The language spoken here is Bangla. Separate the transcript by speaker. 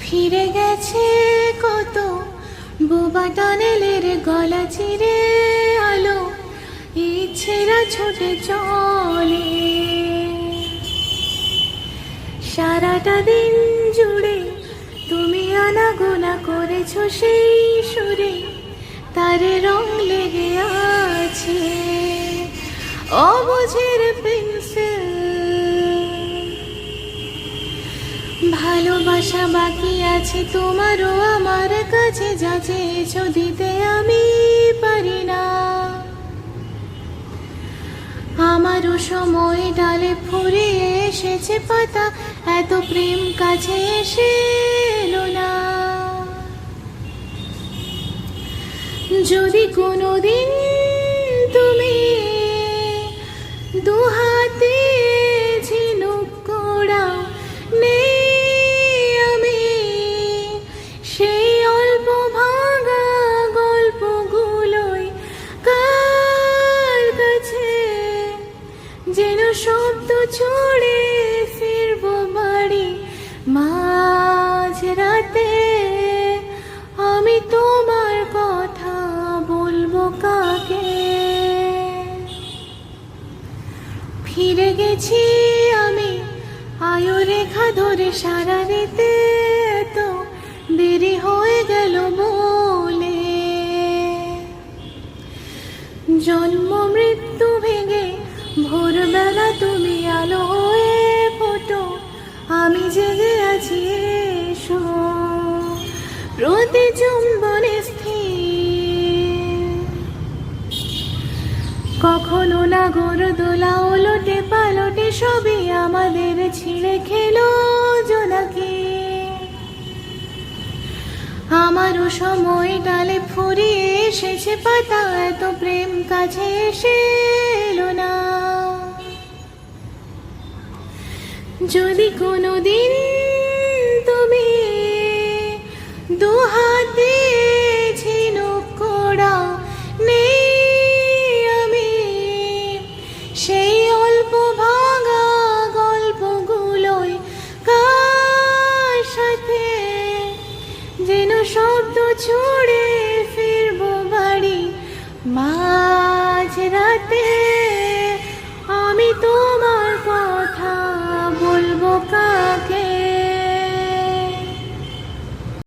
Speaker 1: ফিরে গেছে কত বোবা টানেলের গলা চিরে আলো ইচ্ছেরা ছুটে চলে। সারাটা দিন জুড়ে তুমি আনাগোনা করেছো সেই সুরে, তারে রং লেগে আছে অবুঝের পেন্সিল। ভালোবাসা বাকি আছে তোমারও আমার কাছে, যা চেয়েছো দিতে আমি পারি না। আমারও সময় ডালে ফুরিয়ে এসেছে পাতা, এত প্রেম কাছে এসে এলো না। যদি কোনোদিন তুমি দুহাতে ঝিনুক কোড়াও, নেই আমি সেই অল্প ভাঙা গল্পগুলোই কার কাছে যেন শব্দ ছড়ে ফিরবো বাড়ি মাঝ রাতে। আমি তোমার কথা বলবো কাকে? ফিরে গেছি আমি আয়ু রেখা ধরে সারা দিতে, তো দেরি হয়ে গেল বলে। জন্ম মৃত্যু ভেঙে ভোরবেলা তুমি আলো হয়ে ফোটো, আমি জেগে আছি এসো প্রতি চুম্বনে স্থির। কখনো না গরদোলা ওলটে পালটে সবই আমাদের ছিঁড়ে খেলো জোনাকি। আমারও সময় ডালে ফুরিয়ে এসেছে পাতা, এত প্রেম কাছে এসে এলো না। যদি কোনোদিন তুমি দুহাতে ঝিনুক কোড়াও, নেই আমি সেই অল্প ভাঙা গল্পগুলোই কার সাথে যেন শব্দ ছুড়ে